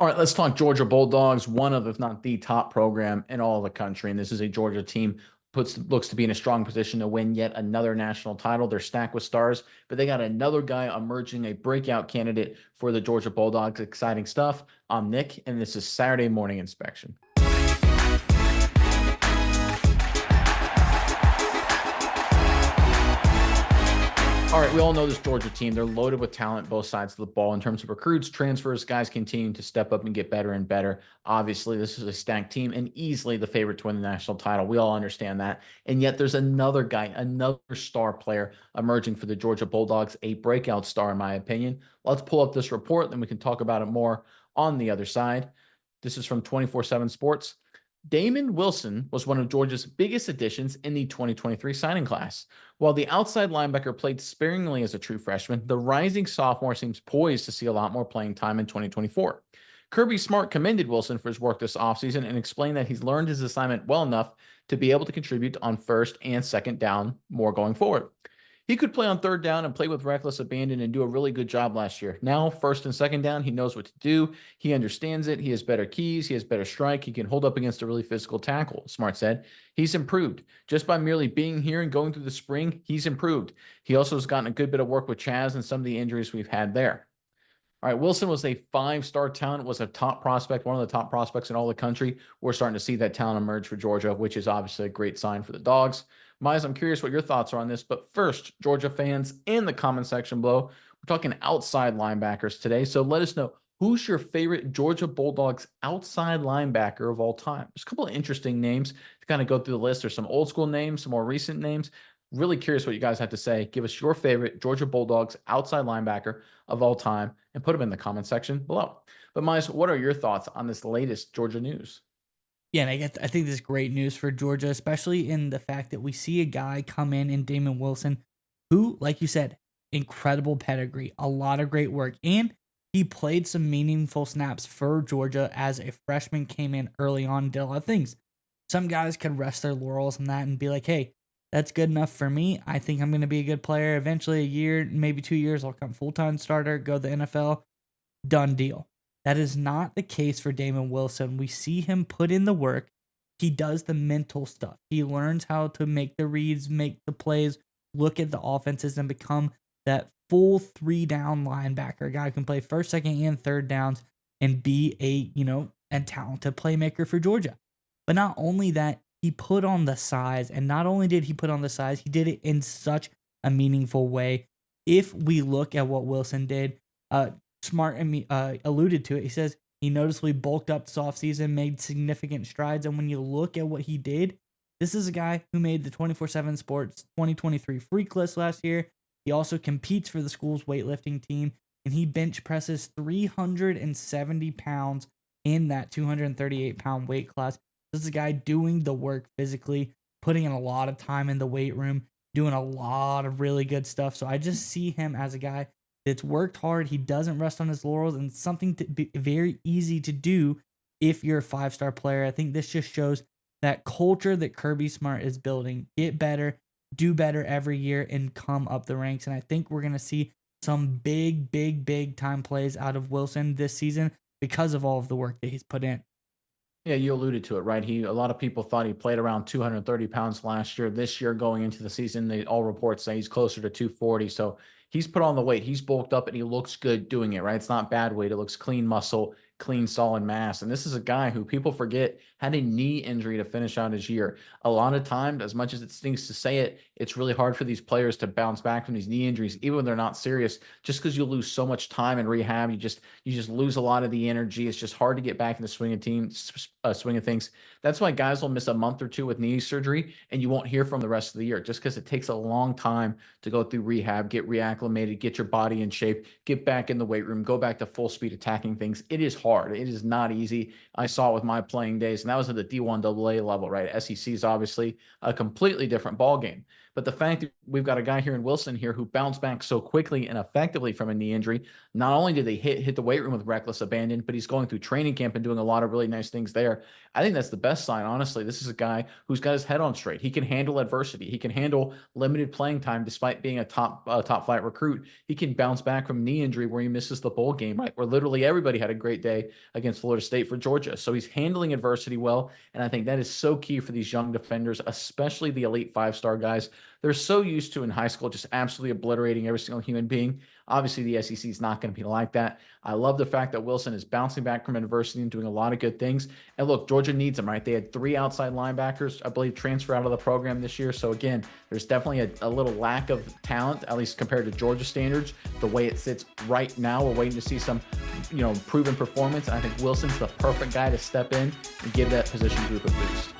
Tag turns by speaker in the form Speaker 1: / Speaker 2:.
Speaker 1: All right, let's talk Georgia Bulldogs, one of, if not the top program in all of the country. And this is a Georgia team looks to be in a strong position to win yet another national title. They're stacked with stars, but they got another guy emerging, a breakout candidate for the Georgia Bulldogs. Exciting stuff. I'm Nick, and this is Saturday Morning Inspection. All right, we all know this Georgia team. They're loaded with talent both sides of the ball in terms of recruits, transfers, guys continuing to step up and get better and better. Obviously, this is a stacked team and easily the favorite to win the national title. We all understand that. And yet there's another guy, another star player emerging for the Georgia Bulldogs, a breakout star in my opinion. Let's pull up this report, then we can talk about it more on the other side. This is from 24/7 Sports. Damon Wilson was one of Georgia's biggest additions in the 2023 signing class. While the outside linebacker played sparingly as a true freshman, the rising sophomore seems poised to see a lot more playing time in 2024. Kirby Smart commended Wilson for his work this offseason and explained that he's learned his assignment well enough to be able to contribute on first and second down more going forward. He could play on third down and play with reckless abandon and do a really good job last year. Now, first and second down, he knows what to do. He understands it. He has better keys. He has better strike. He can hold up against a really physical tackle, Smart said. He's improved. Just by merely being here and going through the spring, he's improved. He also has gotten a good bit of work with Chaz and some of the injuries we've had there. All right, Wilson was a five-star talent, was a top prospect, one of the top prospects in all the country. We're starting to see that talent emerge for Georgia, which is obviously a great sign for the Dogs. Miles, I'm curious what your thoughts are on this, but first, Georgia fans in the comment section below, we're talking outside linebackers today, so let us know, who's your favorite Georgia Bulldogs outside linebacker of all time? There's a couple of interesting names to kind of go through the list. There's some old school names, some more recent names. Really curious what you guys have to say. Give us your favorite Georgia Bulldogs outside linebacker of all time and put them in the comment section below. But Miles, what are your thoughts on this latest Georgia news?
Speaker 2: Yeah, and I think this is great news for Georgia, especially in the fact that we see a guy come in Damon Wilson, who, like you said, incredible pedigree, a lot of great work, and he played some meaningful snaps for Georgia as a freshman, came in early on, did a lot of things. Some guys could rest their laurels on that and be like, hey, that's good enough for me. I think I'm going to be a good player. Eventually, a year, maybe 2 years, I'll come full-time starter, go to the NFL. Done deal. That is not the case for Damon Wilson. We see him put in the work. He does the mental stuff. He learns how to make the reads, make the plays, look at the offenses, and become that full 3-down linebacker. A guy who can play first, second, and third downs and be a talented playmaker for Georgia. But not only that, he put on the size, and not only did he put on the size, he did it in such a meaningful way. If we look at what Wilson did, Smart alluded to it. He says he noticeably bulked up this offseason, made significant strides. And when you look at what he did, this is a guy who made the 24/7 Sports 2023 Freak List last year. He also competes for the school's weightlifting team, and he bench presses 370 pounds in that 238-pound weight class. This is a guy doing the work physically, putting in a lot of time in the weight room, doing a lot of really good stuff. So I just see him as a guy that's worked hard. He doesn't rest on his laurels, and something to be very easy to do if you're a five-star player. I think this just shows that culture that Kirby Smart is building. Get better, do better every year, and come up the ranks. And I think we're going to see some big time plays out of Wilson this season because of all of the work that he's put in.
Speaker 1: Yeah, you alluded to it, right? A lot of people thought he played around 230 pounds last year. This year, going into the season, all reports say he's closer to 240. So he's put on the weight. He's bulked up, and he looks good doing it, right? It's not bad weight. It looks clean muscle, clean, solid mass. And this is a guy who people forget had a knee injury to finish out his year. A lot of times, as much as it stings to say it, it's really hard for these players to bounce back from these knee injuries, even when they're not serious, just because you lose so much time in rehab. You just lose a lot of the energy. It's just hard to get back in the swing of things. That's why guys will miss a month or two with knee surgery, and you won't hear from the rest of the year, just because it takes a long time to go through rehab, get reacclimated, get your body in shape, get back in the weight room, go back to full speed attacking things. It is hard. It is not easy. I saw it with my playing days, and that was at the D1 AA level, right? SEC is obviously a completely different ball game. But the fact that we've got a guy here in Wilson here who bounced back so quickly and effectively from a knee injury, not only did they hit the weight room with reckless abandon, but he's going through training camp and doing a lot of really nice things there. I think that's the best sign, honestly. This is a guy who's got his head on straight. He can handle adversity. He can handle limited playing time despite being a top flight recruit. He can bounce back from knee injury where he misses the bowl game, right? Where literally everybody had a great day Thursday against Florida State for Georgia. So he's handling adversity well. And I think that is so key for these young defenders, especially the elite 5-star guys. They're so used to in high school just absolutely obliterating every single human being. Obviously, the SEC is not going to be like that. I love the fact that Wilson is bouncing back from adversity and doing a lot of good things. And look, Georgia needs him, right? They had 3 outside linebackers, I believe, transfer out of the program this year. So again, there's definitely a little lack of talent, at least compared to Georgia standards. The way it sits right now, we're waiting to see some, proven performance. And I think Wilson's the perfect guy to step in and give that position group a boost.